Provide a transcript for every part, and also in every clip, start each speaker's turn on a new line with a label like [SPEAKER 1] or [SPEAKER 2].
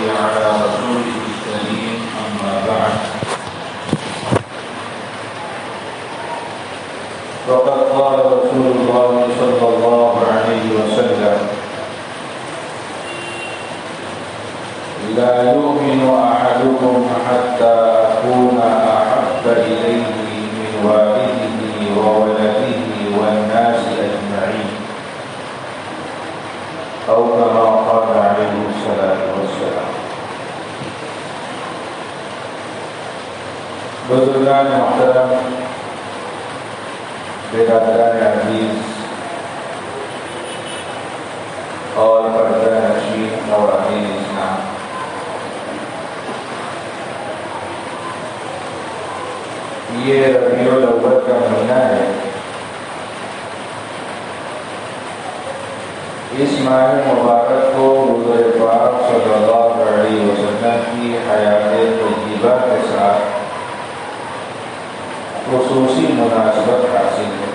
[SPEAKER 1] على رسوله الكريم أما بعد فقد قال رسول الله صلى الله عليه وسلم لا يؤمن أحدكم حتى أكون أحب إليه من والده وولده والناس أجمعين أو كما قال عليه الصلاة والسلام. بزرگان محترم، برادران عزیز اور پردہ نشین خواتین اسلام، یہ ربیع الاول کا مہینہ ہے۔ اس ماہ مبارک کو حضور پاک صلی اللہ علیہ وسلم کی حیات طیبہ کے ساتھ خصوصی مناسبت حاصل ہے۔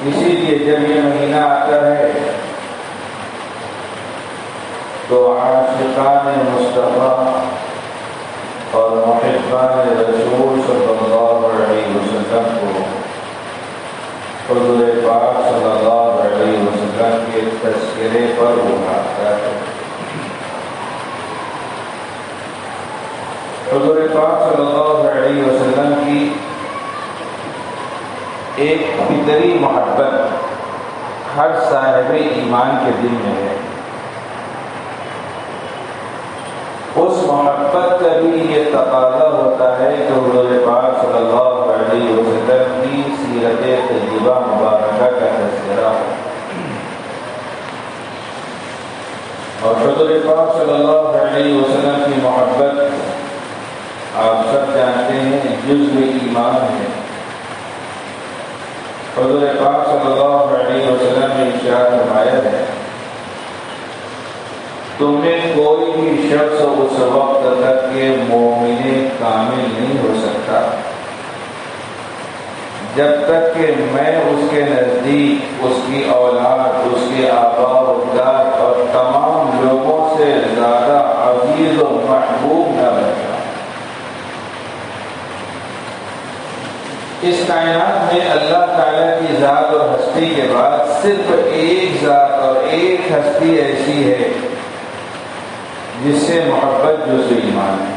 [SPEAKER 1] اسی لیے جب یہ مہینہ آتا ہے تو عاشقان مصطفیٰ اور محبان رسول صلی اللہ علیہ وسلم کو حضور پاک صلی اللہ علیہ وسلم کے تذکرے پر بلاتا ہے۔ حضور پاک صلی اللہ علیہ وسلم کی ایک فطری محبت ہر صاحب ایمان کے دل میں ہے۔ اس محبت کا بھی یہ تقاضا ہوتا ہے کہ حضور پاک صلی اللہ علیہ وسلم کی سیرت طیبہ مبارکہ کا تذکرہ ہو۔ اور حضور پاک صلی اللہ علیہ وسلم کی محبت آپ سب جانتے ہیں جزء ایمان ہے۔ حضور پاک صلی اللہ علیہ وسلم نے ارشاد فرمایا ہے، تمہیں کوئی بھی شخص اس وقت تک کہ مومن کامل نہیں ہو سکتا جب تک کہ میں اس کے نزدیک اس کی اولاد، اس کے آباء و اجداد اور تمام لوگوں سے زیادہ عزیز و محبوب نہ بن جاؤں۔ اس کائنات میں اللہ تعالیٰ کی ذات اور ہستی کے بعد صرف ایک ذات اور ایک ہستی ایسی ہے جس سے محبت جزء ایمان ہے،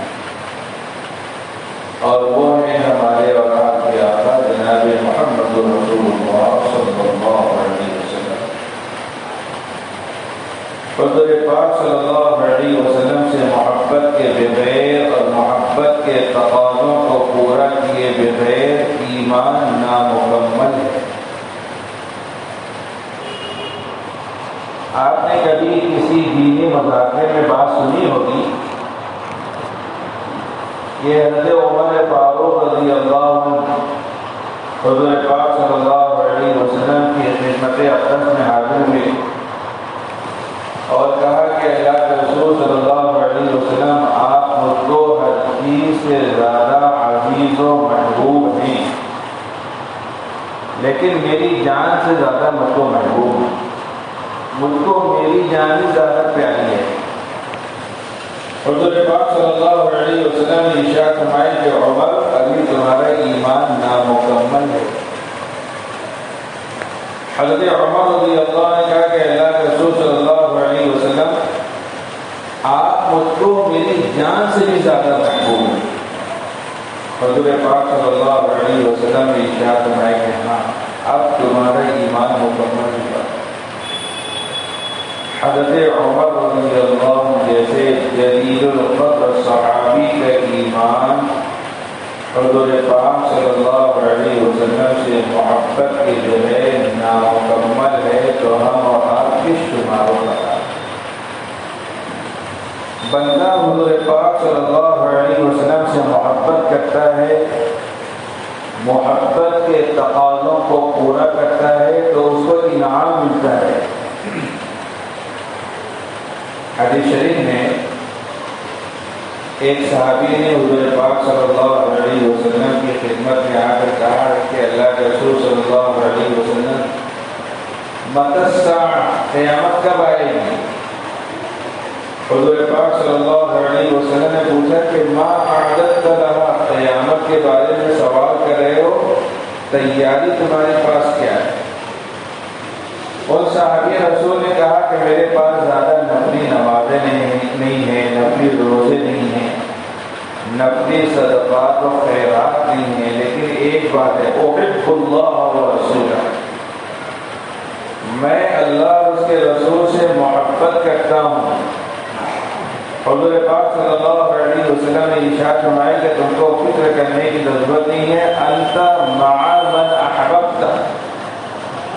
[SPEAKER 1] اور وہ ہے ہمارے اور آپ کے آقا جناب محمد رسول اللہ صلی اللہ علیہ وسلم۔ حضور پاک صلی اللہ علیہ وسلم سے محبت کے بغیر اور محبت کے تقاضوں کو پورا کیے بغیر ایمان نامکمل ہے۔ آپ نے کبھی کسی دینی مذاکرے میں بات سنی ہوگی کہ حضرت عمر فاروق رضی اللہ عنہ حضور پاک صلی اللہ علیہ وسلم کی خدمت اقدس میں حاضر ہوئے اور کہا کہ اللہ کے رسول صلی اللہ علیہ وسلم آپ مجھ کو ہر چیز سے زیادہ عزیز و محبوب ہیں، لیکن میری جان سے زیادہ مجھ کو محبوب ہے، مجھ کو میری جان ہی زیادہ پیاری ہے۔ حضور پاک صلی اللہ علیہ وسلم نے ارشاد فرمایا کہ عمر ابھی تمہارا ایمان نامکمل ہے۔ حضرت عمر رضی اللہ عنہ نے کہا کہ اللہ کے رسول صلی اللہ علیہ وسلم آپ مجھ کو میری جان سے بھی زیادہ محبوب ہیں۔ حضور پاک صلی اللہ علیہ وسلم نے ارشاد فرمایا کہ ہاں اب تمہارا ایمان مکمل ہوا۔ حضرت عمر رضی اللہ عنہ جیسے جلیل القدر صحابی کا ایمان حضور پاک صلی اللہ علیہ وسلم سے محبت کے بغیر نامکمل ہے تو ہم اور آپ کس شمار ہوگا؟ بندہ حضور پاک صلی اللہ علیہ وسلم سے محبت کرتا ہے، محبت کے تقاضوں کو پورا کرتا ہے تو اس کو انعام ملتا ہے۔ حدیث شریف میں ایک صحابی نے حضور پاک صلی اللہ علیہ وسلم کی خدمت میں آ کر کہا کہ اللہ کے رسول صلی اللہ علیہ وسلم متی الساعہ، قیامت کب آئے گی؟ حضور پاک صلی اللہ علیہ وسلم نے پوچھا کہ ما اعددت لها، قیامت کے بارے میں سوال کر رہے ہو، تیاری تمہارے پاس کیا ہے؟ اور صحابی رسول نے کہا کہ میرے پاس زیادہ نفلی نمازیں نہیں ہیں، نفلی روزے نہیں ہیں، نفلی صدقات و خیرات نہیں ہیں، لیکن ایک بات ہے، احب اللہ و رسولہ، میں اللہ اور اس کے رسول سے محبت کرتا ہوں۔ حضور پاک صلی اللہ علیہ وسلم نے ارشاد فرمایا کہ تم کو فکر کرنے کی ضرورت نہیں ہے، انت مع من احببت،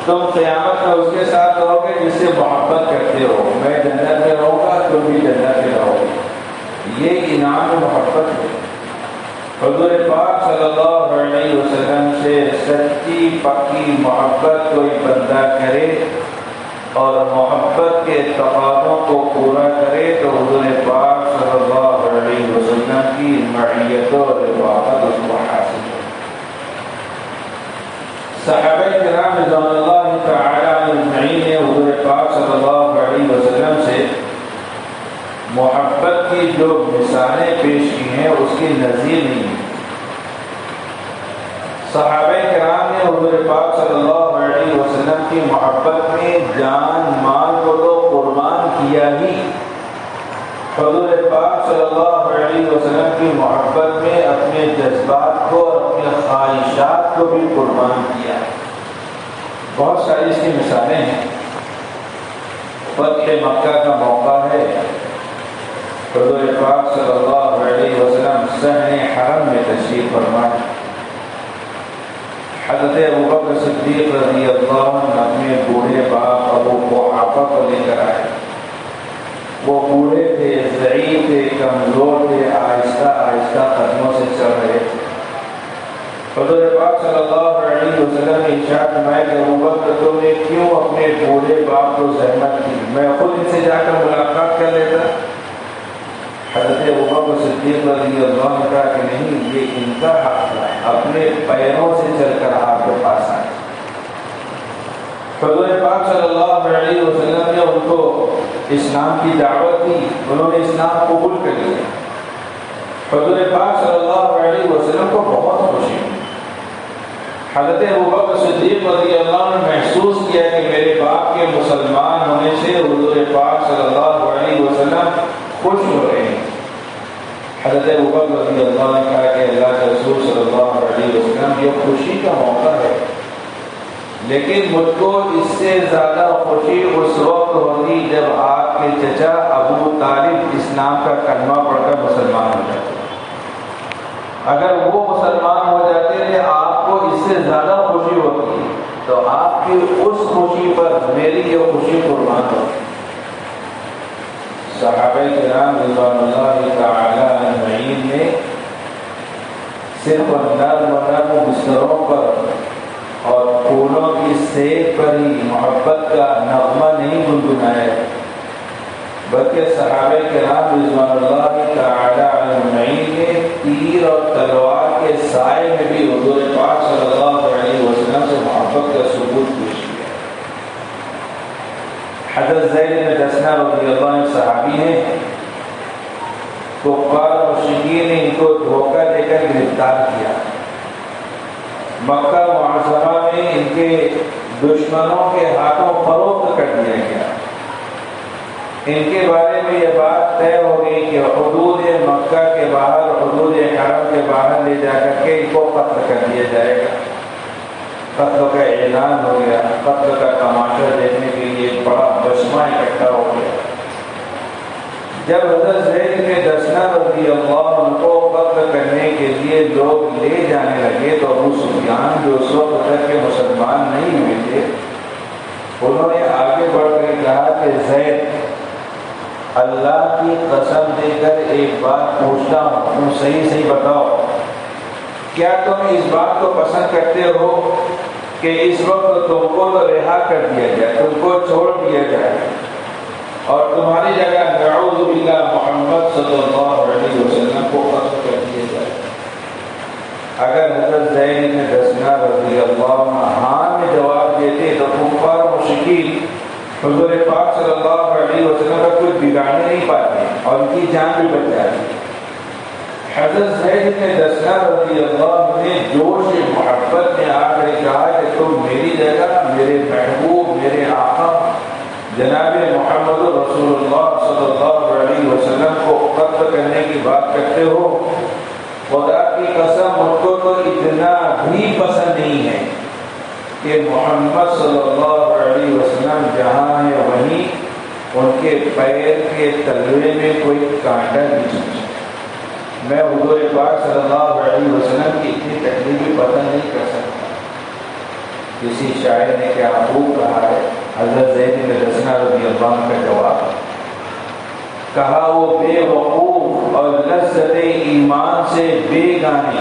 [SPEAKER 1] تم قیامت میں اس کے ساتھ رہو گے جس سے محبت کرتے ہو، میں جنت میں رہوں گا، تم بھی جنت میں رہو گے، یہ انعام محبت ہے۔ حضور پاک صلی اللہ علیہ وسلم سے سچی پکی محبت کوئی بندہ کرے اور محبت کے تقاضوں کو پورا کرے تو حضور پاک صلی اللہ علیہ وسلم کی معیت و رفاقت اس کو حاصل ہے۔ صحابہ کرام رضوان اللہ تعالی اجمعین نے حضور پاک صلی اللہ علیہ وسلم سے محبت کی جو مثالیں پیش کی ہیں اس کی نظیر نہیں ہے۔ صحابہ کرام نے حضور پاک صلی اللہ علیہ وسلم کی محبت میں جان مال کو تو قربان کیا ہی، حضور پاک صلی اللہ علیہ وسلم کی محبت میں اپنے جذبات کو اور اپنے خواہشات کو بھی قربان کیا۔ بہت ساری اس کی مثالیں ہیں۔ فتح مکہ کا موقع ہے، حضور پاک صلی اللہ علیہ وسلم صحن حرم میں تشریف فرمائے، حضرت ابوبکر صدیق رضی اللہ عنہ اپنے بوڑھے باپ ابو قحافہ کو لے کر آئے۔ وہ بوڑھے تھے، ضعیف تھے، کمزور تھے، آہستہ آہستہ قدموں سے چل رہے تھے۔ حضور پاک صلی اللہ علیہ وسلم نے ارشاد فرمایا کہ ابوبکر تم نے کیوں اپنے بوڑھے باپ کو زحمت دی، میں خود ان سے جا کر ملاقات کر لیتا۔ حضرت ابوبکر صدیق رضی اللہ عنہ نے کہا کہ نہیں، یہ ان کا حق ہے، اپنے پیروں سے چل کر آپ کے پاس آئے۔ حضور پاک صلی اللہ علیہ وسلم نے ان کو اسلام کی دعوت دی، انہوں نے اسلام قبول کر لیا۔ حضور پاک صلی اللہ علیہ وسلم کو بہت خوشی ہوئی۔ حضرت ابوبکر صدیق رضی اللہ عنہ نے محسوس کیا کہ میرے باپ کے مسلمان ہونے سے حضور پاک صلی اللہ علیہ وسلم خوش ہو رہے ہیں۔ حضرت ابوبکر رضی اللہ عنہ نے کہا کہ اللہ کے رسول صلی اللہ علیہ وسلم یہ خوشی کا موقع ہے، لیکن مجھ کو اس سے زیادہ خوشی اس وقت ہوگی جب آپ کے چچا ابو طالب اسلام کا کلمہ پڑھ کر مسلمان ہو جاتے۔ اگر وہ مسلمان ہو جاتے تھے آپ کو اس سے زیادہ خوشی ہوتی، تو آپ کی اس خوشی پر میری یہ خوشی قربان ہوتی۔ صحابہ کرام رضوان اللہ تعالی اجمعین نے صرف نرم بستروں پر اور پھولوں کی سیب پر ہی محبت کا نغمہ نہیں گنگنایا، بلکہ صحابہ کرام رضوان اللہ تعالی اجمعین نے تیر اور تلوار کے سائے میں بھی حضور پاک صلی اللہ علیہ وسلم سے محبت کا ثبوت پیش کیا۔ حضرت زید بن دسنہ رضی اللہ عنہ صحابی ہیں، کفار مشرکین نے ان کو دھوکہ دے کر گرفتار کیا۔ مکہ معظمہ میں ان کے دشمنوں کے ہاتھوں فروخت کر دیا گیا۔ ان کے بارے میں یہ بات طے ہو گئی کہ حدود مکہ کے باہر، حدود حرم کے باہر لے جا کر کے ان کو قتل کر دیا جائے گا۔ قتل کا اعلان ہو گیا۔ قتل کا تماشا دیکھنے کے لیے ایک بڑا بسمہ اکٹھا ہو گیا۔ جب حضرت زید بن دسنہ رضی اللہ عنہ کو قتل کرنے کے لیے لوگ لے جانے لگے تو ابو سفیان جو اس وقت تک کے مسلمان نہیں ہوئے تھے، انہوں نے آگے بڑھ کر کہا کہ زید، اللہ کی قسم دے کر ایک بات پوچھتا ہوں، تم صحیح بتاؤ، کیا تم اس بات کو پسند کرتے ہو کہ اس وقت تم کو تو رہا کر دیا جائے، تم کو چھوڑ دیا جائے اور تمہاری جگہ نعوذ باللہ محمد صلی اللہ علیہ وسلم کو قتل کر دیا جائے؟ اگر حضرت زید بن دسنہ رضی اللہ عنہ ہاں میں جواب دیتے تو کفار مشرکین حضور پاک صلی اللہ علیہ وسلم کا کچھ بگاڑنے نہیں پاتے۔ اور ان کی جان بھی بچ جاتی ہے۔ حضرت زید بن دسنہ رضی اللہ عنہ نے جوش محبت میں آ کر کہا کہ تم میری جگہ میرے محبوب میرے آقا جناب محمد رسول اللہ صلی اللہ علیہ وسلم کو قتل کرنے کی بات کرتے ہو، خدا کی قسم مجھ کو تو اتنا بھی پسند نہیں ہے کہ محمد صلی اللہ علیہ وسلم جہاں ہے وہیں ان کے پیر کے تلوے میں کوئی کانٹا نہیں چلے۔ میں حضور پاک صلی اللہ علیہ وسلم کی اتنی تکلیف بھی پتہ نہیں کر سکتا۔ کسی شاعر نے کیا خوب کہا ہے، حضرت زید بن دسنہ رضی اللہ عنہ کا جواب کہا، وہ بے وقوف اور لذت ایمان سے بے گانے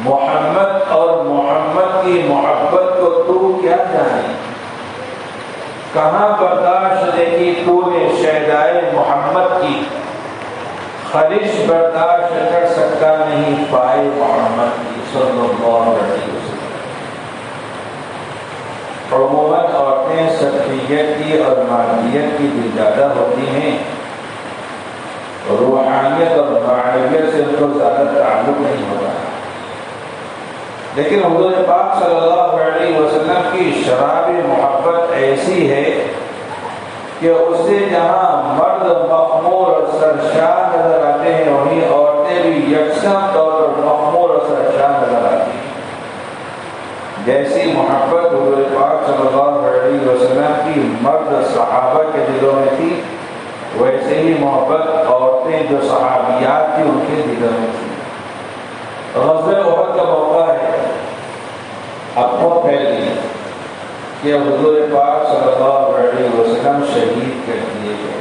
[SPEAKER 1] محمد اور محمد کی محبت کو تو کیا جانے، کہاں برداشت دیکھی تو نے شیدائے محمد کی، خلش برداشت کر سکتا نہیں پائے محمد کی صلی اللہ علیہ وسلم۔ عموماً عورتیں سطحیت کی اور مادیت کی دلدادہ ہوتی ہیں، روحانیت اور معنویت سے ان کو زیادہ تعلق نہیں ہوتا، لیکن حضور پاک صلی اللہ علیہ وسلم کی شراب محبت ایسی ہے کہ اس سے جہاں مرد مخمور اور سرشار نظر آتے ہیں وہیں عورتیں بھی یکساں طور پر مخمور اور سرشار نظر آتی ہیں۔ جیسی محبت حضور پاک صلی اللہ علیہ وسلم کی مرد صحابہ کے دلوں میں تھی، ویسے ہی محبت عورتیں جو صحابیات تھی ان کے دلوں میں تھی۔ غزوہ احد کا موقع ہے، اب بہت پھیل گئی کہ حضور پاک صلی اللہ علیہ وسلم شہید کر دیے گئے۔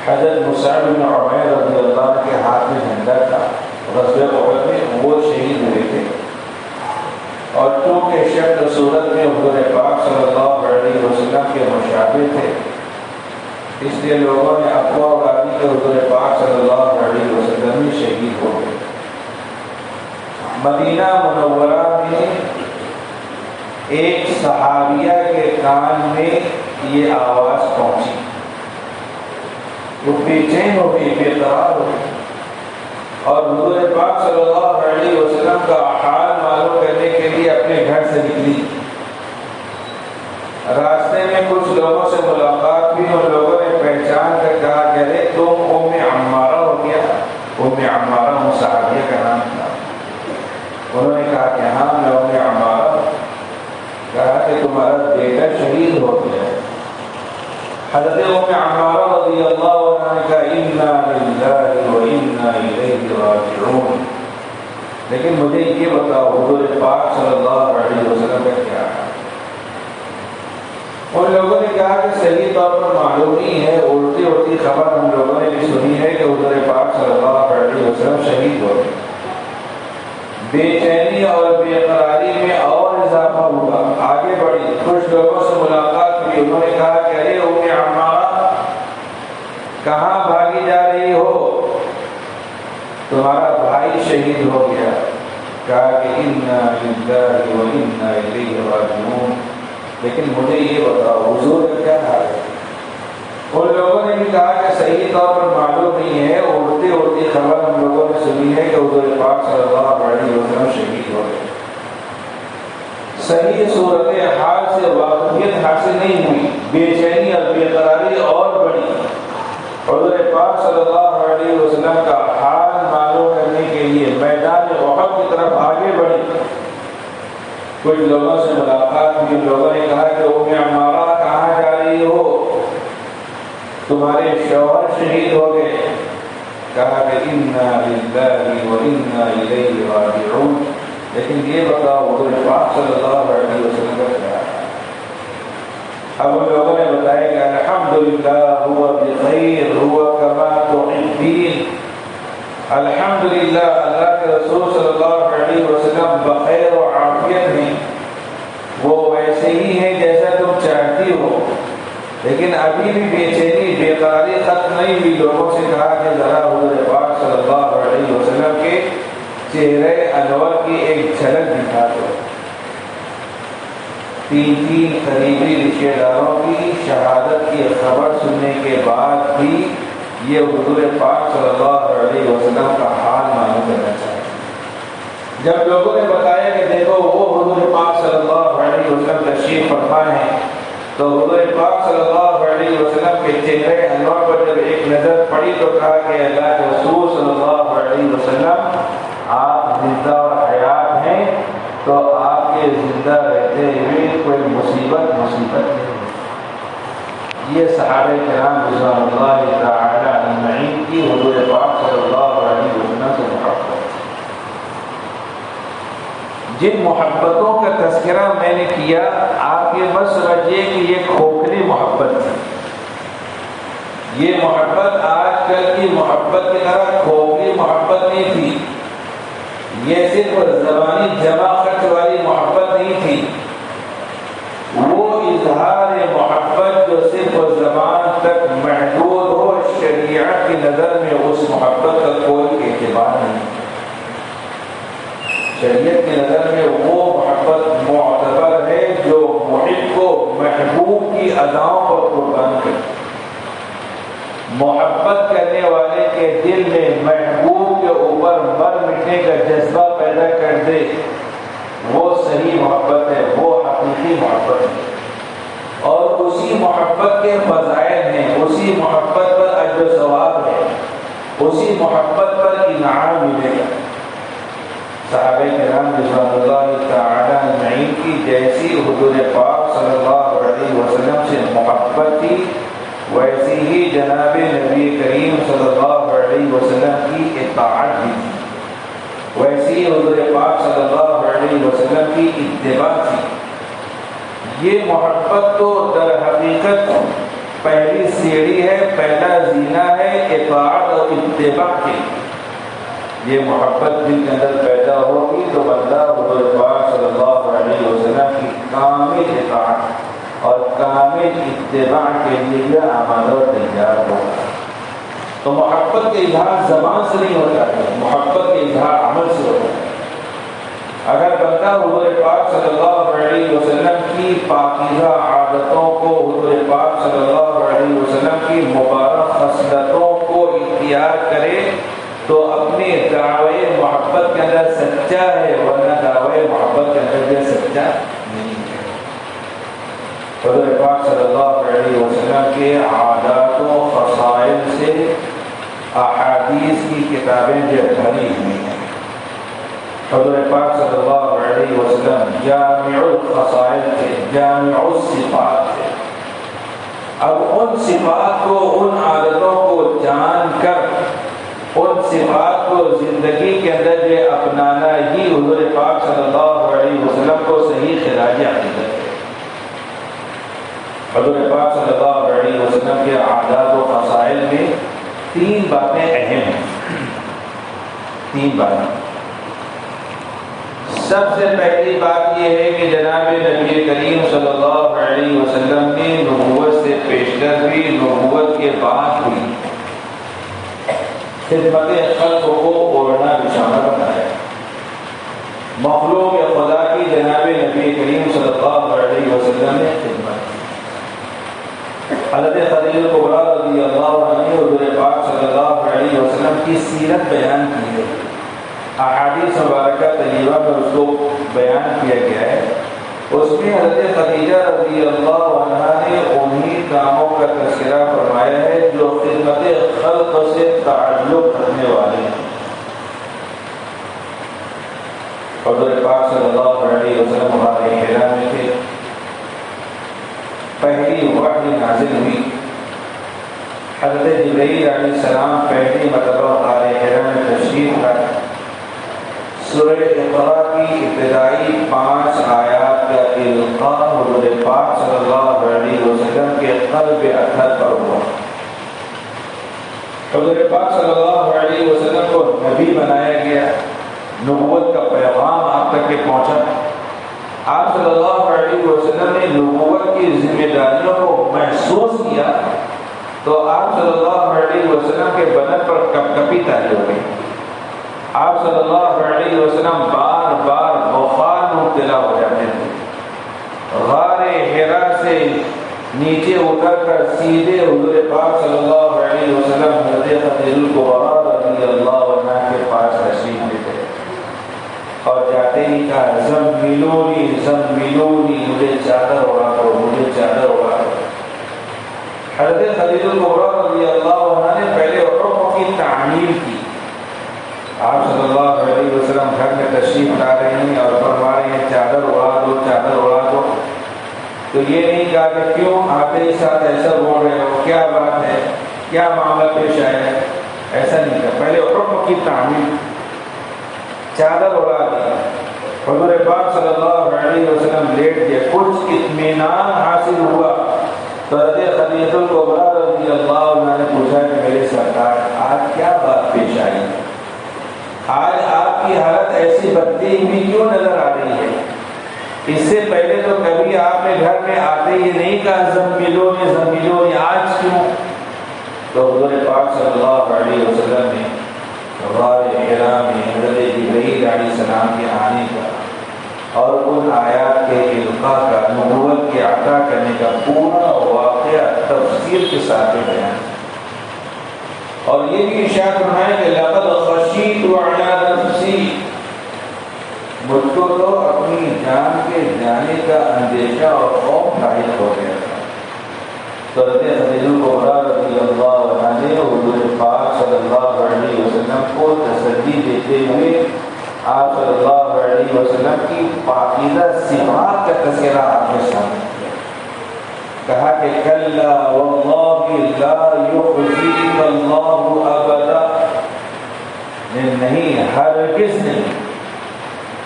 [SPEAKER 1] حضرت مصعب بن عمیر رضی اللہ عنہ کے ہاتھ میں جھنڈا تھا، غزوہ احد میں وہ شہید ہوئے تھے، اور چونکہ شکل صورت میں حضور پاک صلی اللہ علیہ وسلم کے مشابہ تھے، اس لیے لوگوں نے افواہ اڑا دی کہ حضور پاک صلی اللہ علیہ وسلم ہی شہید ہو گئے۔ مدینہ منورہ میں ایک صحابیہ کے کان میں یہ آواز پہنچی، وہ بے چین ہو گئی، بے قرار ہو گئی، اور حضور پاک صلی اللہ علیہ وسلم کا حال معلوم کرنے کے لیے اپنے گھر سے نکلی۔ راستے میں کچھ لوگوں سے ملاقات ہوئی، ان لوگوں نے پہچان کر کہا کہ ارے تم ام عمارہ ہو گیا۔ ام عمارہ صحابیہ کا نام تھا۔ انہوں نے کہا کہ ہاں میں ام عمارہ ہوں۔ کہا کہ تمہارا بیٹا شہید ہو گیا۔ حضرت ام عمارہ رضی اللہ عنہ نے کہا انا للہ و انا الیہ راجعون، لیکن مجھے یہ بتاؤ حضور پاک صلی اللہ علیہ وسلم کا کیا ہے؟ ان لوگوں نے کہا کہ صحیح طور پر معلوم نہیں ہے، الٹی الٹی خبر ہم لوگوں نے بھی سنی ہے کہ حضور پاک صلی اللہ علیہ وسلم شہید ہو گئے۔ بے چینی اور بے قراری میں اور اضافہ ہوا، آگے بڑھی، کچھ لوگوں سے ملاقات ہوئی، انہوں نے کہا کہ ارے ام عمارہ کہاں بھاگی جا رہی ہو، تمہارا بھائی شہید ہو گیا۔ کہا کہ انا للہ و انا الیہ راجعون، لیکن مجھے یہ بتاؤ حضور کا کیا حال ہے؟ ان لوگوں نے بھی کہا کہ صحیح طور پر معلوم نہیں ہے، اڑتی اڑتی خبر ہم لوگوں نے سنی ہے کہ حضور پاک صلی اللہ علیہ وسلم شہید ہو گئے۔ صحیح صورت حال سے واقفیت حاصل نہیں ہوئی، بے چینی اور بے قراری اور بڑی۔ حضور پاک صلی اللہ علیہ وسلم کا حال معلوم کرنے کے لیے میدان احد کی طرف آگے بڑھی، کچھ لوگوں سے ملاقات ہوئی، لوگوں نے کہا کہ ام عمارہ کہاں جا رہی ہو، تمہارے شوہر شہید ہو گئے۔ کہا کہ انا للہ و انا الیہ راجعون، لیکن یہ بتاؤ حضور پاک صلی اللہ علیہ وسلم کا کیا ہے؟ اب ان لوگوں نے بتایا کہ الحمدللہ ہوا بخیر ہوا کما تحبین، الحمدللہ اللہ کے رسول صلی اللہ علیہ وسلم بخیر و عافیت ہیں، وہ ویسے ہی ہیں جیسا تم چاہتی ہو، لیکن ابھی بھی بے چینی بے قراری ختم نہیں ہوئی۔ لوگوں سے کہا کہ ذرا حضور پاک صلی اللہ علیہ وسلم کے چہرے انور کی ایک جھلک دکھا دو۔ تین قریبی رشتہ داروں کی شہادت کی خبر سننے کے کے بعد بھی یہ حضور پاک صلی اللہ علیہ وسلم کا حال معلوم کرنا چاہیے۔ جب لوگوں نے بتایا کہ دیکھو وہ حضور پاک صلی اللہ علیہ وسلم تشریف فرما ہے، تو حضور پاک صلی اللہ علیہ وسلم کے چہرے انور پر جب ایک نظر پڑی تو کہا کہ اللہ کے رسول صلی اللہ علیہ وسلم آپ زندہ اور حیات ہیں، تو آپ کے زندہ رہتے ہوئے کوئی مصیبت نہیں ہے۔ یہ صحابہ کرام رضوان اللہ تعالی اجمعین کی حضور پاک صلی اللہ علیہ وسلم سے محبت۔ جن محبتوں کا تذکرہ میں نے کیا، آپ یہ مت سمجھیے کہ یہ کھوکھلی محبت تھی۔ یہ محبت آج کل کی محبت کی طرح کھوکھلی محبت نہیں تھی، یہ صرف زبانی جمع خرچ والی محبت نہیں تھی۔ وہ اظہار محبت جو صرف زبان تک محدود ہو، شریعت کی نظر میں اس محبت کا کوئی اعتبار نہیں۔ شریعت کی نظر میں وہ محبت معتبر ہے جو محب کو محبوب کی اداؤں پر قربان کرے۔ محبت کرنے والے کے دل میں محبوب کے اوپر مر مٹنے کا جذبہ پیدا کر دے، وہ صحیح محبت ہے، وہ حقیقی محبت ہے۔ اور اسی محبت کے فضائل ہیں، اسی محبت پر اجر و ثواب ہے، اسی محبت پر انعام ملے گا۔ صحابہ کرام رضوان اللہ تعالی اجمعین کی جیسی حضور پاک صلی اللہ علیہ وسلم سے محبت تھی، ویسی ہی جناب نبی کریم صلی اللہ علیہ وسلم کی اطاعت بھی تھی، ویسی حضور پاک صلی اللہ علیہ وسلم کی اتباع تھی۔ یہ محبت تو در حقیقت پہلی سیڑھی ہے، پہلا زینہ ہے اطاعت اور اتباع کی۔ یہ محبت دل کے اندر پیدا ہوگی تو بندہ حضور پاک صلی اللہ علیہ وسلم کی کامل اطاعت اور کامل اتباع کے لیے آمادہ و تیار ہوگا۔ تو محبت کا اظہار زبان سے نہیں ہوتا ہے، محبت کا اظہار عمل سے ہوتا ہے۔ اگر بندہ حضور پاک صلی اللہ علیہ وسلم کی پاکیزہ عادتوں کو، حضور پاک صلی اللہ علیہ وسلم کی مبارک خصلتوں کو اختیار کرے تو اپنے دعوے محبت کے اندر سچا ہے، ورنہ دعوے محبت کے اندر جو سچا نہیں ہے۔ حضور پاک صلی اللہ علیہ وسلم کے عادات و خصائل سے احادیث کی کتابیں جو بھری ہوئی ہیں۔ حضور پاک صلی اللہ علیہ وسلم جامع الخصائل تھے، جامع الصفات تھے۔ اب ان صفات کو، ان عادتوں کو جان کر ان صفات کو زندگی کے اندر جو اپنانا ہی حضور پاک صلی اللہ علیہ وسلم کو صحیح خراج عقیدت ہے۔ حضور پاک صلی اللہ علیہ وسلم کے عادات و خصائل میں تین باتیں اہم ہیں، تین باتیں۔ سب سے پہلی بات یہ ہے کہ جناب نبی کریم صلی اللہ علیہ وسلم نے نبوت سے پیشتر بھی، نبوت کے بعد بھی خدمت خلق کو اوڑھنا بچھانا بنایا۔ مخلوق خدا کی جناب نبی کریم صلی اللہ علیہ وسلم نے خدمت کی۔ حضرت خدیجہ کبریٰ رضی اللہ عنہ حضور پاک صلی اللہ علیہ وسلم کی سیرت بیان کی ہے، احادیث مبارکہ طیبہ میں اس کو بیان کیا گیا ہے۔ اس میں حضرت خدیجہ رضی اللہ عنہ نے انہی کاموں کا تذکرہ فرمایا ہے جو خدمت خلق سے تعلق رکھنے والے ہیں۔ حضور پاک صلی اللہ علیہ وسلم غار حرا میں تھے، پہلی وحی نازل ہوئی، حضرت جبرائیل علیہ السلام پہلی مرتبہ غار حرا میں تشریف لائے۔ سورہ اقرا کی ابتدائی 5 آیات کا القاء حضور پاک صلی اللہ علیہ وسلم کے قلب اطہر پر ہوا۔ حضور پاک صلی اللہ علیہ وسلم کو نبی بنایا گیا، نبوت کا پیغام آپ تک کے پہنچا۔ آپ صلی اللہ علیہ وسلم نے نبوت کی ذمہ داریوں کو محسوس کیا تو آپ صلی اللہ علیہ وسلم کے بدن پر کپ کپی تاری ہو گئی۔ آپ صلی اللہ علیہ وسلم بار بار بخار مبتلا ہو جاتے تھے۔ غار حرا سے نیچے اتر کر سیدھے حضور پاک صلی اللہ علیہ وسلم حضرت خدیجہ الکبریٰ رضی اللہ عنہا کے پاس تشریف لے گئے اور جاتے ہی کہا زملونی زملونی، مجھے چادر اڑا دو، مجھے چادر اڑا دو۔ حضرت خدیجہ الکبریٰ رضی اللہ عنہا نے پہلے عرف کی تعمیل کی۔ آپ صلی اللہ علیہ وسلم گھر میں تشریف لا رہے ہیں اور فرما رہے ہیں چادر اڑا دو، چادر اڑا دو۔ تو یہ نہیں کہا کہ کیوں آتے ہی ساتھ ایسا بول رہے ہو، کیا بات ہے، کیا معاملہ پیش آیا ہے، ایسا نہیں کہا۔ پہلے عرف کی تعمیل، چادر اڑا دی، حضور پاک صلی اللہ علیہ وسلم لیٹ گئے، کچھ اطمینان حاصل ہوا تو حضرت خدیجہ الکبریٰ رضی اللہ عنہا نے پوچھا کہ میرے سرکار آج کیا بات پیش آئی ہے، آج آپ کی حالت ایسی بدلی ہوئی کیوں نظر آ رہی ہے؟ اس سے پہلے تو کبھی آپ نے گھر میں آتے ہی نہیں کہا زملونی زملونی، آج کیوں؟ تو حضور پاک صلی اللہ علیہ وسلم نے غار حرا میں حضرت جبرائیل علیہ السلام کے آنے کا اور ان آیات کے القاء کا، نبوت کے عطا کرنے کا پورا واقعہ تفصیل کے ساتھ بیان، اور یہ بھی ارشاد فرمایا کہ لقد خشیت علی نفسی، مجھ کو تو اپنی جان کے جانے کا اندیشہ اور خوف لاحق ہو گیا تھا۔ تو حضرت خدیجہ الکبریٰ رضی اللہ عنہا نے حضور پاک صلی اللہ علیہ وسلم کو تسلی دیتے ہوئے آپ صلی اللہ علیہ وسلم کی پاکیزہ صفات کا تذکرہ آپ کے سامنے کیا، کہا کہ کلا واللہ لا یخزیک اللہ ابدا، نہیں ہرگز نہیں،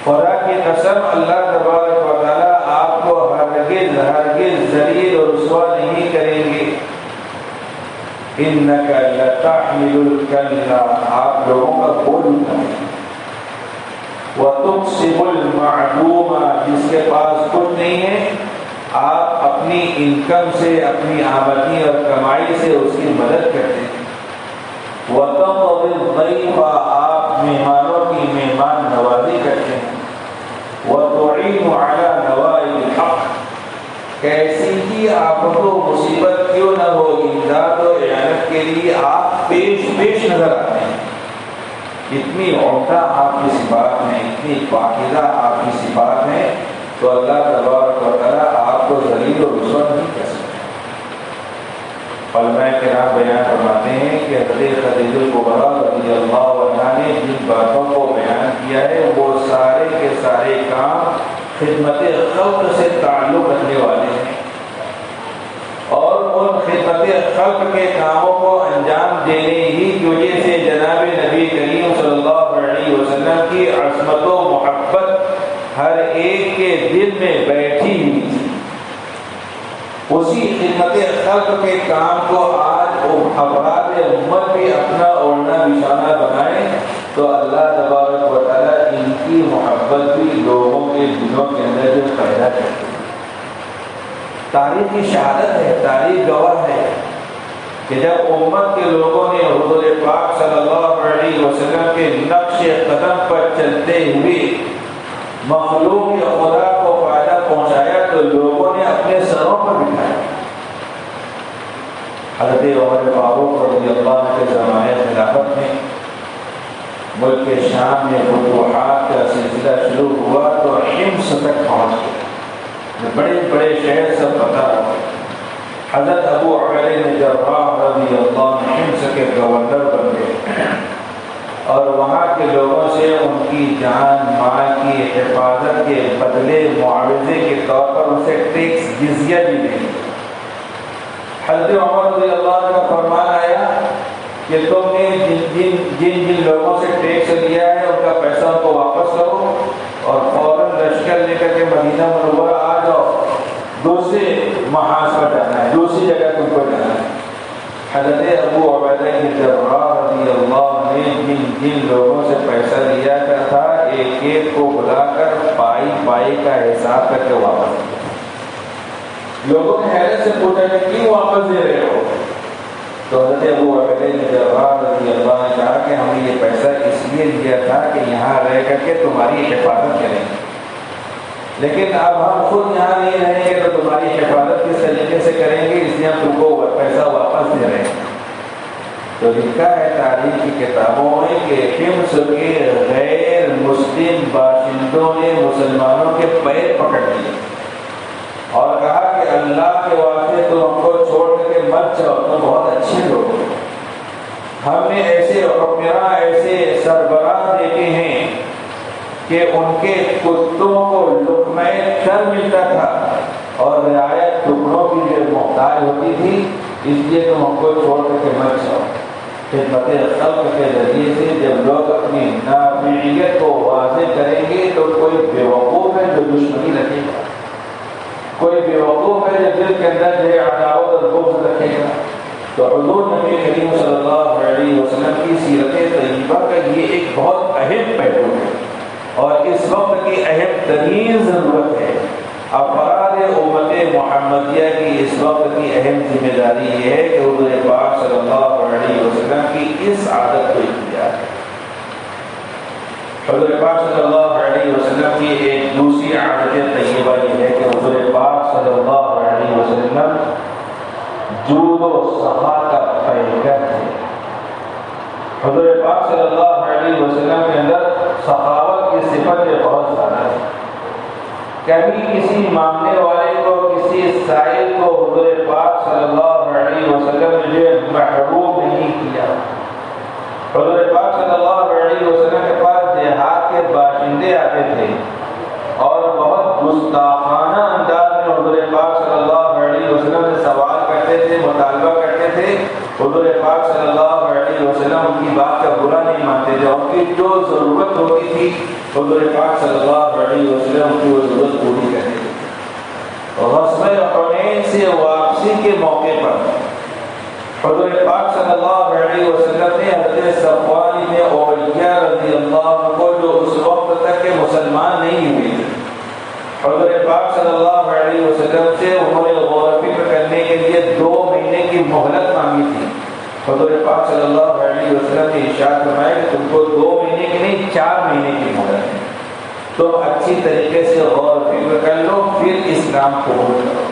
[SPEAKER 1] خدا کی قسم اللہ تبارک و تعالیٰ آپ کو ہرگز ہرگز ذلیل اور رسوا نہیں کریں گے۔ انک لتحمل الکلا، آپ لوگوں کا بول اٹھائیں، وتکسب المعدوم، جس کے پاس کچھ نہیں ہے آپ اپنی انکم سے، اپنی آمدنی اور کمائی سے اس کی مدد کرتے ہیں، وتقضی الضیف، آپ مہمانوں کی مہمان نوازی کرتے ہیں، وتعین علی نوائب الحق، کیسی ہی آفت و مصیبت کیوں نہ ہو امداد و اعانت کے لیے آپ پیش نظر آتے ہیں۔ اتنی عمدہ آپ کی صفات میں، اتنی پاکیزہ آپ کی صفات میں، تو اللہ تبارک و تعالیٰ آپ کو ذلیل و رسوا نہیں کر سکتے۔ علماء کرام بیان فرماتے ہیں کہ حضرت خدیجہ الکبریٰ رضی اللہ عنہا نے جن باتوں کو بیان کیا ہے وہ سارے کے سارے کام خدمت خلق سے تعلق رکھنے والے ہیں، اور ان خدمت خلق کے کاموں کو انجام دینے ہی کی وجہ سے جناب نبی کریم صلی اللہ علیہ وسلم کی عصمت و محبت ہر ایک کے دل میں بیٹھی ہوئی تھی۔ اسی خدمت خلق کے کام کو آج افراد امت بھی اپنا اوڑھنا بچھانا بنائیں تو اللہ تبارک و تعالیٰ ان کی محبت بھی لوگوں کے دلوں کے اندر جو پیدا کرتی ہے۔ تاریخ کی شہادت ہے، تاریخ گواہ ہے کہ جب امت کے لوگوں نے حضور پاک صلی اللہ علیہ وسلم کے نقش قدم پر چلتے ہوئے مخلوق یا خدا کو فائدہ پہنچایا تو لوگوں نے اپنے سروں پر بٹھایا۔ حضرت عمر فاروق رضی اللہ عنہ کے زمانے خلافت میں ملک شام میں فتوحات کا سلسلہ شروع ہوا تو حمص تک پہنچ گیا، بڑے بڑے شہر سب پتہ ہوا۔ حضرت ابو عبیدہ بن جراح رضی اللہ عنہ حمص کے گورنر بن گئے اور وہاں کے لوگوں سے ان کی جان مال کی حفاظت کے بدلے معاوضے کے طور پر ان سے ٹیکس جزیہ بھی دیں۔ حضرت عمر رضی اللہ عنہ کا فرمان آیا کہ تم نے جن لوگوں سے ٹیکس لیا ہے ان کا پیسہ ان کو واپس کرو اور فوراً لشکر لے کر کے مدینہ منورہ آ جاؤ، دوسرے محاذ پر جانا ہے، دوسری جگہ تم کو جانا ہے۔ حضرت ابو عبیدہ بن جراح رضی اللہ عنہ نے جن لوگوں سے پیسہ لیا تھا ایک ایک کو بلا کر پائی کا حساب کر کے واپس دیا۔ لوگوں نے حیرت سے پوچھا کہ کیوں واپس دے رہے ہو؟ تو حضرت ابو عبیدہ بن جراح رضی اللہ عنہ نے کہا کہ ہم نے یہ پیسہ اس لیے لیا تھا کہ یہاں رہ کر کے تمہاری حفاظت کریں گے، لیکن اب ہم خود یہاں نہیں رہیں گے تو تمہاری حفاظت کس طریقے سے کریں گے، اس لیے ہم تم کو پیسہ واپس دے رہے ہیں۔ تو لکھا ہے تاریخ کی کتابوں میں کہ حمص کے غیر مسلم باشندوں نے مسلمانوں کے پیر پکڑ لیے اور کہا کہ اللہ کے واسطے تم ہم کو چھوڑ کے مت جاؤ، تم بہت اچھے لوگ ہو۔ ہم نے ایسے حکمراں ایسے سربراہ دیکھے ہیں کہ ان کے کتوں کو لقمہ تر ملتا تھا اور رعایت ٹکڑوں کی جو محتاج ہوتی تھی، اس لیے تم ہم کو چھوڑ کے مت جاؤ۔ خدمت خلق کے ذریعے سے جب لوگ اپنی نافعیت کو واضح کریں گے تو کوئی بیوقوف ہے جو دشمنی رکھے گا، کوئی بیوقوف ہے جو دل کے اندر جو عداوت اور بغض رکھے گا۔ تو حضور نبی کریم صلی اللہ علیہ وسلم کی سیرت طیبہ کا یہ ایک بہت اہم پہلو ہے اور اس وقت کی اہم ترین ضرورت ہے۔ افراد امت محمدیہ کی اس وقت کی اہم ذمہ داری یہ ہے کہ حضور پاک صلی اللہ علیہ وسلم کی اس عادت کو اختیار کریں۔ حضور پاک صلی اللہ علیہ وسلم کی ایک دوسری عادت طیبہ یہ ہے کہ حضور پاک صلی اللہ علیہ وسلم جود و سخا کا پیکر ہے۔ حضور پاک صلی اللہ علیہ وسلم کے اندر سخاوت کی صفتیں بہت زیادہ ہیں۔ کبھی کسی مانگنے والے کو، کسی سائل کو حضور پاک صلی اللہ علیہ وسلم نے محروم نہیں کیا۔ حضور پاک صلی اللہ علیہ وسلم کے پاس دیہات کے باشندے آتے تھے اور بہت گستاخانہ انداز میں حضور پاک صلی اللہ علیہ وسلم سے سوال کرتے تھے، مطالبہ کرتے تھے۔ حضور پاک صلی اللہ علیہ وسلم ان کی بات کا برا نہیں مانتے تھے، ان کی جو ضرورت ہوتی تھی حضور پاک صلی اللہ علیہ وسلم ان کی وہ ضرورت پوری کرتے تھے۔ غزوہ حنین سے واپسی کے موقع پر حضور پاک صلی اللہ علیہ وسلم نے حضرت صفوان بن امیہ رضی اللہ عنہ کو، جو اس وقت تک کے مسلمان نہیں ہوئے تھے، حضور پاک صلی اللہ علیہ وسلم سے انہوں نے غور و فکر کرنے کے لیے 2 مہینے کی مہلت مانگی تھی۔ حضور پاک صلی اللہ علیہ وسلم نے ارشاد فرمایا کہ تم کو 2 مہینے کی نہیں 4 مہینے کی مہلت ہے، تم اچھی طریقے سے غور و فکر کر لو، پھر اسلام قبول کرو۔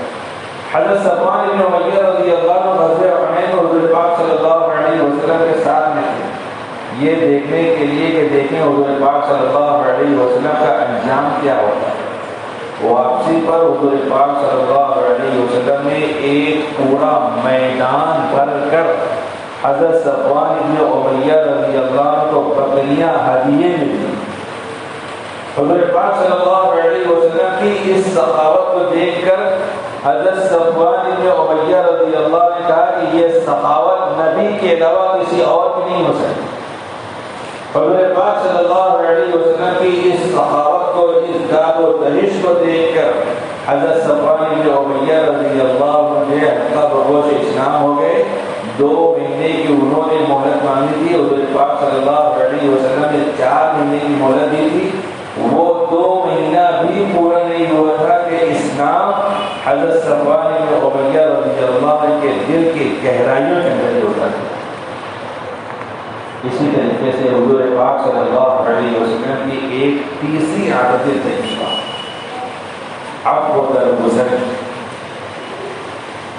[SPEAKER 1] حضرت صفوان بن امیہ رضی اللہ عنہ غزوہ حنین میں حضور پاک صلی اللہ علیہ وسلم کے ساتھ میں تھے، یہ دیکھنے کے لیے کہ دیکھیں حضور پاک صلی اللہ علیہ وسلم کا انجام کیا ہوتا ہے۔ واپسی پر حضور پاک صلی اللہ علیہ وسلم نے ایک پورا میدان بھر کر حضرت صفوان بن امیہ رضی اللہ عنہ کو بکریاں ہدیے میں دی۔ حضور پاک صلی اللہ علیہ وسلم کی اس سخاوت کو دیکھ کر حضرت صفوان بن امیہ رضی اللہ عنہ نے کہا کہ یہ سخاوت نبی کے علاوہ کسی اور کی نہیں ہو سکتی۔ حضور پاک صلی اللہ علیہ وسلم کی اس سخاوت کو، اس داد و دہش کو دیکھ کر حضرت صفوان بن امیہ رضی اللہ عنہ حقہ بگوش اسلام ہو گئے۔ 2 مہینے کی انہوں نے مہلت مانگی تھی، حضور پاک صلی اللہ علیہ وسلم نے 4 مہینے کی مہلت دی تھی۔ وہ 2 مہینہ بھی پورا نہیں ہوا تھا کہ اسلام حضرت صفوان بن امیہ رضی اللہ عنہ کے دل کی گہرائیوں کے اندر ہوتا تھا۔ اسی طریقے سے حضور پاک صلی اللہ علیہ وسلم کی ایک تیسری عادت طیبہ عفو درگزر۔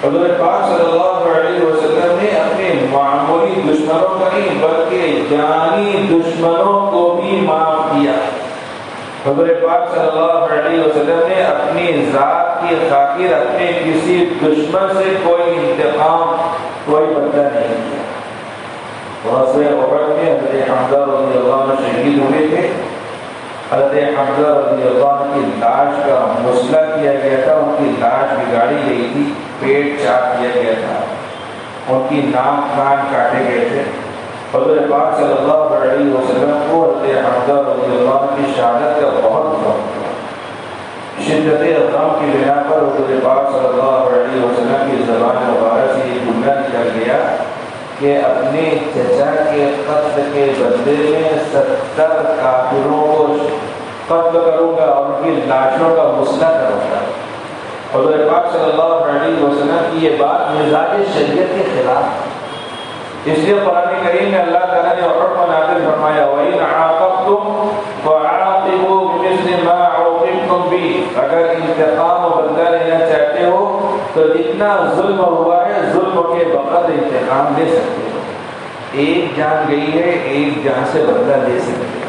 [SPEAKER 1] حضور پاک صلی اللہ علیہ وسلم نے اپنے معمولی دشمنوں کا نہیں بلکہ جانی دشمنوں کو بھی معاف کیا۔ حضور پاک صلی اللہ علیہ وسلم نے اپنی ذات کی خاطر اپنے کسی دشمن سے کوئی انتقام، کوئی بدلہ نہیں کیا۔ غزوہ احد میں حضرت حمزہ رضی اللہ عنہ شہید ہوئے تھے۔ حضرت حمزہ رضی اللہ عنہ کی لاش کا مسئلہ کیا گیا تھا، ان کی لاش بگاڑی گئی تھی، پیٹ چاک کیا گیا تھا، ان کی ناک کان کاٹے گئے تھے۔ حضور پاک صلی اللہ علیہ وسلم کو حضرت حمزہ رضی اللہ عنہ کی شہادت کا بہت غم تھا۔ شدت غم کی بنا پر حضور پاک صلی اللہ علیہ وسلم کی زبان مبارک سے یہ جملہ نکل گیا کہ اپنے چچا کے قتل کے بدلے میں 70 کافروں کو قتل کروں گا اور ان کی لاشوں کا مسئلہ کروں گا۔ حضور پاک صلی اللہ علیہ وسلم کی یہ بات مزاج شریعت کے خلاف، اس لیے قرآن کریم میں اللہ تعالیٰ نے حکم نازل فرمایا وَإِنْ عَاقَبْتُمْ فَعَاقِبُوا بِمِثْلِ مَا عُوقِبْتُمْ بِهِ، اگر انتقام و بدلہ لینا چاہتے ہو تو جتنا ظلم ہوا ہے ظلم کے بقدر انتقام لے سکتے ہو. ایک جان گئی ہے، ایک جان سے بدلہ لے سکتے ہو.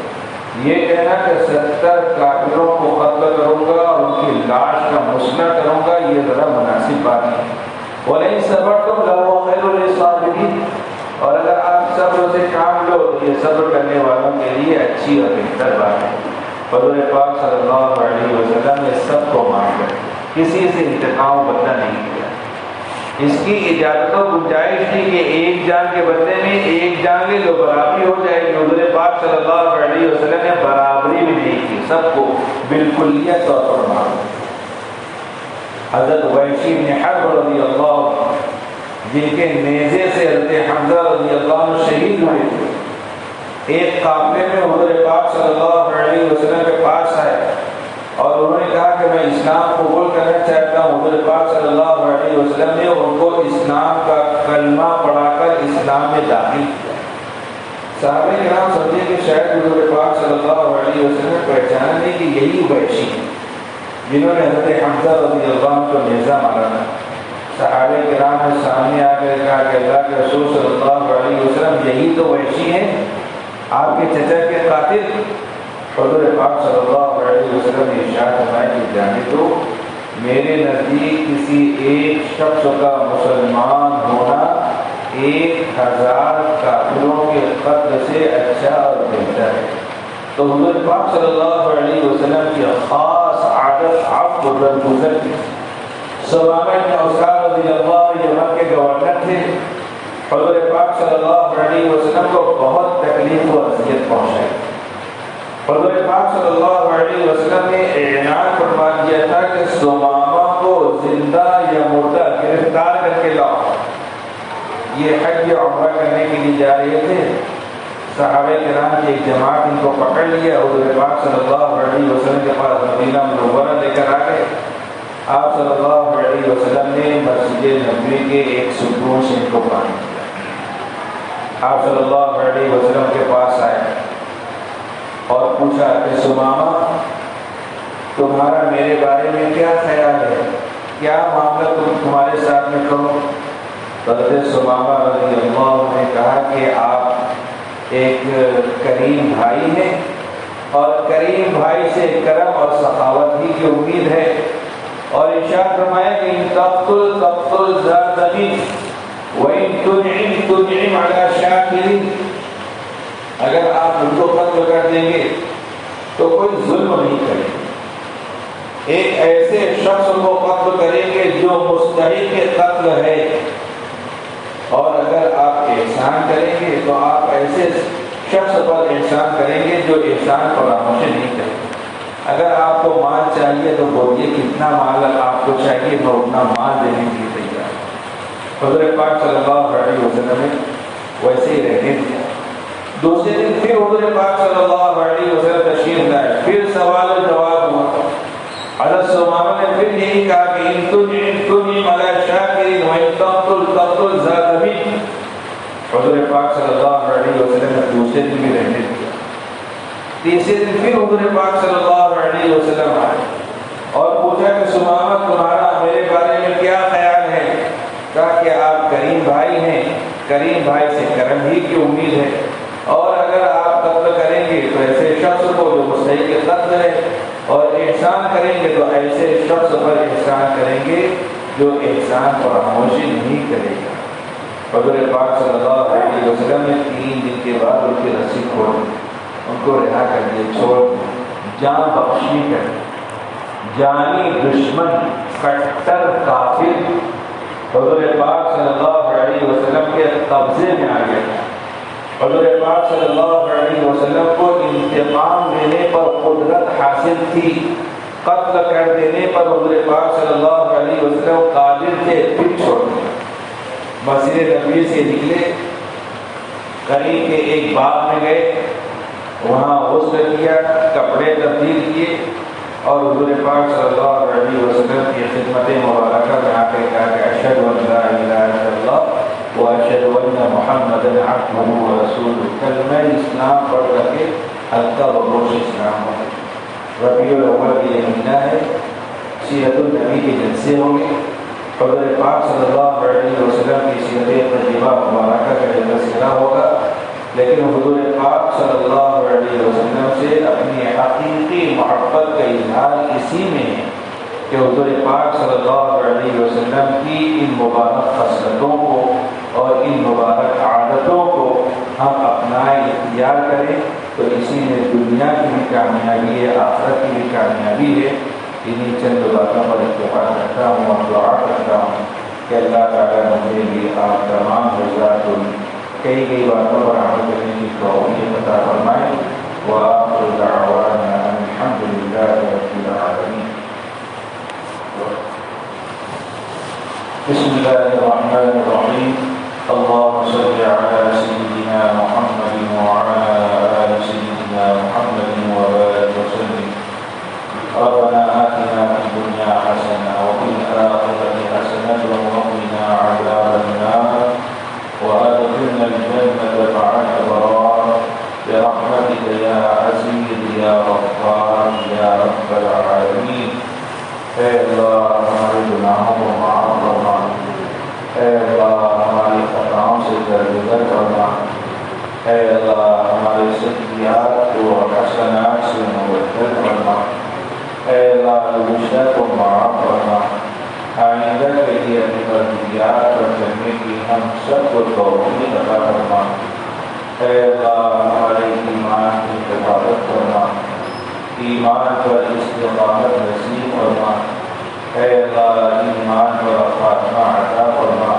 [SPEAKER 1] یہ کہنا کہ 70 کافروں کو قتل کروں گا اور ان کی لاش کا مسئلہ کروں گا، یہ ذرا مناسب بات نہیں. وَلَئِن صَبَرْتُمْ لَهُوَ خَيْرٌ لِلصَّابِرِينَ، اور اگر آپ صبر سے کام لو تو یہ صبر کرنے والوں کے لیے اچھی اور بہتر بات ہے. حضور پاک صلی اللہ علیہ وسلم نے سب کو معاف کر کسی سے انتقام و بدلہ نہیں کیا. اس کی اجازت و گنجائش تھی کہ ایک جان کے بدلے میں ایک جان لے تو برابری ہو جائے گی. حضور پاک صلی اللہ علیہ وسلم نے برابری بھی نہیں کی، سب کو بالکلیت طور پر معاف. حضرت وحشی بن حرب رضی اللہ جن کے نیزے سے حضرت حمزہ رضی اللہ عنہ شہید ہوئے تھے، ایک قافلے میں حضور پاک صلی اللہ علیہ وسلم کے پاس آئے اور انہوں نے کہا کہ میں اسلام قبول کرنا چاہتا ہوں. حضور پاک صلی اللہ علیہ وسلم نے ان کو اسلام کا کلمہ پڑھا کر اسلام میں داخل کیا. صحابہ کرام سمجھے کہ شاید حضور پاک صلی اللہ علیہ وسلم نے پہچانا نہیں کہ یہی وحشی ہیں جنہوں نے حضرت حمزہ رضی اللہ عنہ کو نیزہ مارا تھا. صحابہ کرام نے سامنے آ کر کہا کہ اللہ کے رسول صلی اللہ علیہ وسلم یہی تو وحشی ہیں، آپ کے چچا کے قاتل. حضور پاک صلی اللہ علیہ وسلم نے ارشاد فرمایا کہ جانے دو، میرے نزدیک کسی ایک شخص کا مسلمان ہونا 1000 کافروں کے قتل سے اچھا اور بہتر ہے. تو حضور پاک صلی اللہ علیہ وسلم کی خاص عادت عفو درگزر کی. ثمامہ بن اسال رضی اللہ عنہ یمن کے گورنر تھے. حضور پاک صلی اللہ علیہ وسلم کو بہت تکلیف و اذیت پہنچائی. حضور پاک صلی اللہ علیہ وسلم نے اعلان فرما دیا تھا کہ ثمامہ کو زندہ یا مردہ گرفتار کر کے لاؤ. یہ حج عمرہ کرنے کے لیے جا رہے تھے. صحابہ کرام کی ایک جماعت ان کو پکڑ لیا. حضور پاک صلی اللہ علیہ وسلم کے پاس مدینہ منورہ لے کر آ گئے. آپ صلی اللہ علیہ وسلم نے مسجد نبوی کے ایک ستون سے ان کو باندھ دیا. آپ صلی اللہ علیہ وسلم کے پاس آئے اور پوچھا کہ ثمامہ تمہارا میرے بارے میں کیا خیال ہے، کیا معاملہ تمہارے ساتھ میں کروں؟ حضرت ثمامہ رضی اللہ عنہ نے کہا کہ آپ ایک کریم بھائی ہیں اور کریم بھائی سے کرم اور سخاوت ہی کی امید ہے. اور ارشاد فرمایا کہ ان تقتل ذا زمین وان تنعم تنعم علی شاکرین، اگر آپ ان کو قتل کر دیں گے تو کوئی ظلم نہیں کریں گے. ایک ایسے شخص کو قتل کریں گے جو مستحق قتل ہے، اور اگر آپ احسان کریں گے تو آپ ایسے شخص پر احسان کریں گے جو احسان فراموش نہیں کریں گے. اگر آپ کو مال چاہیے تو بولیے کتنا مال آپ کو چاہیے، میں اتنا مال دینے کے لیے تیار ہوں. حضور پاک صلی اللہ علیہ وسلم نے ویسے ہی رہنے دیا. دوسرے دن پھر حضور پاک صلی اللہ علیہ وسلم تشریف لائے. پھر سوال و جواب ہوا. حضرت ثمامہ نے پھر یہی کہا کہ ان تنعم علی شاکرین وان تقتل ذا زمین. حضور پاک صلی اللہ علیہ وسلم نے دوسرے دن بھی رہنے دیا. تیسرے دن پھر حضور پاک صلی اللہ علیہ وسلم آئے اور پوچھا کہ ثمامہ تمہارا میرے بارے میں کیا خیال ہے؟ کہا کہ آپ کریم بھائی ہیں، کریم بھائی سے کرم ہی کی امید ہے، اور اگر آپ قتل کریں گے تو ایسے شخص کو جو مستحق قتل ہے، اور احسان کریں گے تو ایسے شخص پر احسان کریں گے جو احسان فراموشی نہیں کرے گا. حضور پاک صلی اللہ علیہ وسلم نے 3 دن کے بعد ان کی رسی کھول دی، ان کو رہا کر دیا، چھوڑ جان بخشی کر. جانی دشمن کٹر کافر حضور پاک صلی اللہ علیہ وسلم کے قبضے میں آ گیا. حضور پاک صلی اللہ علیہ وسلم کو انتقام لینے پر قدرت حاصل تھی، قتل کر دینے پر حضور پاک صلی اللہ علیہ وسلم قادر تھے. پھر چھوڑ دیا. مسجد نبوی سے نکلے، قریب کے ایک باغ میں گئے، وہاں غسل کیا، کپڑے تبدیل کیے، اور حضور پاک صلی اللہ علیہ وسلم کی خدمت مبارکہ میں آ کے کہا کہ اشہد ان لا الہ الا اللہ واشہد ان محمدا عبدہ ورسولہ. کلمہ اسلام پڑھ کر کے ہلکا و گوش اسلام ہو. ربیع الاول کی یہ مہینہ ہے، سیرت النبی کے جلسے ہوں گے. حضرت پاک صلی اللہ علیہ وسلم کی سیرت طیبہ مبارکہ کا جو تذکرہ ہوگا. لیکن حضور پاک صلی اللہ علیہ وسلم سے اپنی حقیقی محبت کا اظہار اسی میں ہے کہ حضور پاک صلی اللہ علیہ وسلم کی ان مبارک خصلتوں کو اور ان مبارک عادتوں کو ہم اپنائیں، اختیار کریں، تو اسی میں دنیا کی بھی کامیابی ہے، آخرت کی بھی کامیابی ہے. انہیں چند باتوں پر اتفاق کرتا ہوں اور دعا کرتا ہوں کہ اللہ تعالیٰ مجھے بھی آپ تمام حضرات کو کئی باتوں پر عمل کرنے کی توفیق عطا فرمائے. وآخر دعوانا ان الحمد للہ رب العالمین. بسم اللہ الرحمن الرحیم. اللهم صل على سيدنا محمد وعلى آل سيدنا محمد وبارك وسلم. ربنا آتنا في الدنيا حسنة وفي الآخرة حسنة وقنا عذاب النار وأدخلنا الجنة مع الأبرار برحمتك يا عزيز يا غفار يا رب العالمين. اے اللہ ہمارے گناہوں کو معاف فرما، اے اللہ ہماری خطاؤں سے درگزر فرما، اے اللہ ہمارے سیئات کو حسنات سے مبدل فرما، اے اللہ گزشتہ کو معاف فرما. آئندہ کے لیے اپنی مرضیات پر چلنے کی ہم سب کو توفیق عطا فرما. اے اللہ ہمارے ایمان کی حفاظت فرما، ایمان پر استقامت نصیب فرما. اے اللہ ایمان پر خاتمہ عطا فرما.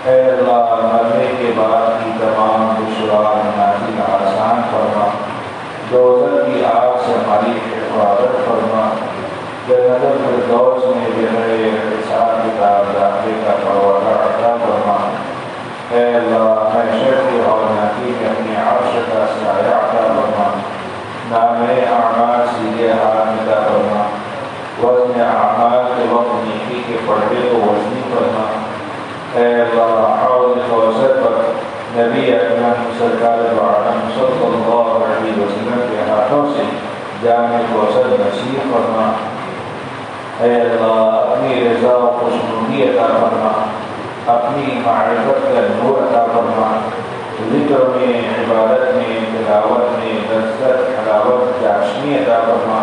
[SPEAKER 1] اے اللہ مرنے کے بعد کی تمام دشوار نازل آسان فرما. دوزخ کی آگ سے ہماری حفاظت فرما. جنت الفردوس میں بغیر حساب کتاب داخلے کا پروازہ عطا فرما. اے اللہ محشر کی ہولناکی میں اپنے عرش کا سایہ عطا فرما. نامے اعمال سیدھے ہاتھ میں عطا فرما. وزن اعمال کے وقت نیکی کے پردے کو وزنی فرما. اے اللہ حوض کوثر پر نبی اکرم سرکار عالم صلی اللہ علیہ وسلم کے ہاتھوں سے جام کوثر نصیب فرما. اے اللہ اپنی رضا و خوشنودی عطا فرما، اپنی معرفت کا نور عطا فرما. ذکر میں، عبادت میں، تلاوت میں لذت، حلاوت، چاشنی عطا فرما.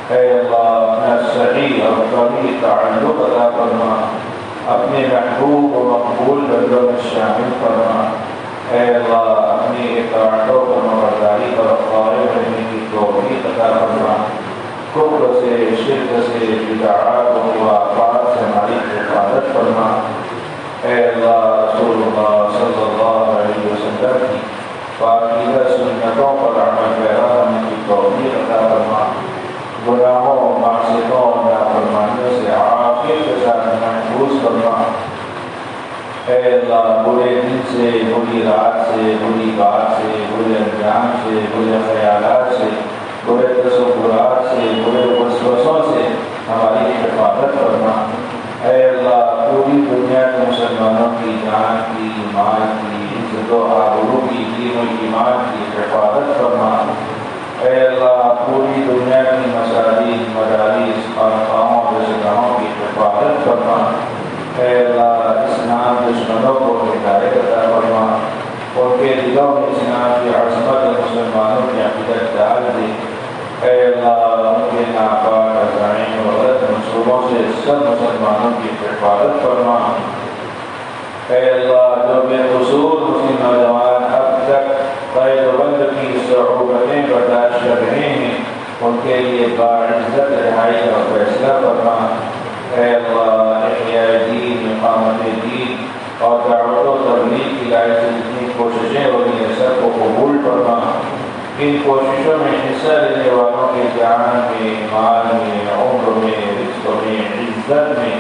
[SPEAKER 1] اے اللہ اپنا صحیح اور قوی تعلق عطا فرما. اپنے محبوب و مقبول بندوں میں شامل فرما. اے اللہ اپنی اطاعت و فرمانبرداری پر قائم رہنے کی توفیق عطا فرما. کفر سے، شرک سے، بدعات و خرافات سے ہماری حفاظت فرما. اے اللہ رسول اللہ صلی اللہ علیہ وسلم کی پاکیزہ سنتوں پر عمل پیرا ہونے کی توفیق عطا فرما. گناہوں، معصیتوں، نافرمانیوں سے عافیت کے ساتھ محفوظ فرما. اے اللہ برے دن سے، بری رات سے، بری بات سے، برے انجام سے، برے خیالات سے، برے تصورات سے، برے وسوسوں سے ہماری حفاظت فرما. اے اللہ پوری دنیا کے مسلمانوں کی جان کی، مال کی، عزت و آبرو کی، دین و ایمان کی حفاظت فرما. اے اللہ پوری دنیا کی مساجد، مدارس، خانقاہوں، درسگاہوں کی حفاظت فرما. اے اللہ اسلام دشمنوں کو ہدایت عطا فرما. ان کے دلوں میں اسلام کی عظمت مسلمانوں کی عقیدت ڈال دے. اے اللہ ان کے ناپاک عزائم و غلط منصوبوں سے سب مسلمانوں کی حفاظت فرما. اے اللہ جو بے قصور مسلم نوجوان اب تک قید و بند کی صعوبتیں برداشت کر رہے ہیں، ان کے لیے باعزت رہائی کا فیصلہ فرما. اے اللہ احیاء دین، اقامت دین اور دعوت و تبلیغ کی لائق سے جتنی کوششیں ہو رہی ہیں سب کو قبول فرما. ان کوششوں میں حصہ لینے والوں کے جان میں، مال میں، عمر میں، رزق میں، عزت میں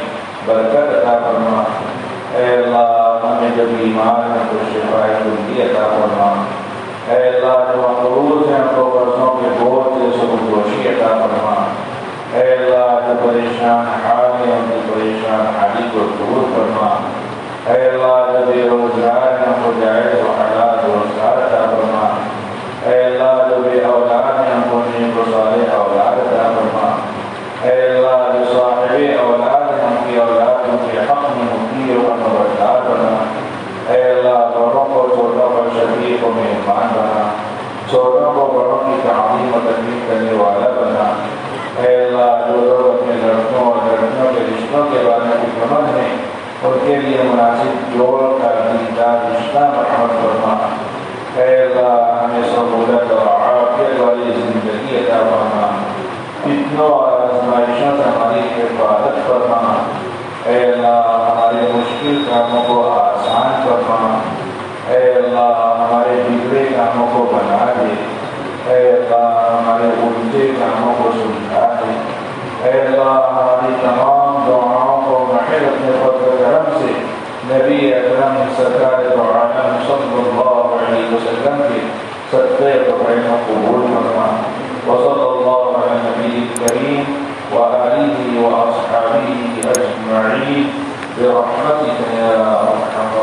[SPEAKER 1] برکت عطا فرما. اے اللہ ہمیں جب ایمان میں تو شفائے کلی عطا فرما. اے اللہ جو مقروض ہیں ان کو قرضوں کے بوجھ سے سبکدوشی عطا فرما. اے اللہ جو پریشان حال ہیں ان کی پریشان حالی کو دور فرما. اے اللہ جو بے روزگار ہیں ان کو جائز و حلال روزگار عطا فرما. اے اللہ جو بے اولاد ہیں ان کو نیک و صالح اولاد عطا فرما. اے اللہ جو صاحب مناسب جوڑ کر دیندار رشتہ مرحمت فرما۔ اے اللہ ہمیں سہولت اور عافیت والی زندگی عطا فرما، فتنوں اور آزمائشوں سے ہماری حفاظت فرما۔ اے اللہ ہمارے مشکل کاموں کو آسان فرما۔ اے اللہ ہمارے بگڑے کاموں کو بنا دے۔ اے اللہ ہمارے الجھے کاموں کو سلجھا دے۔ اے اللہ ہماری تمام دعاؤں کو محض اپنے فضل و کرم سے نبی اکرم سرکار دو عالم صلی اللہ علیہ وسلم کے صدقے فضائل قبول فرما۔ وصلی اللہ علی نبی کریم وآلہ وأصحابہ اجمعین برحمتک یا ارحم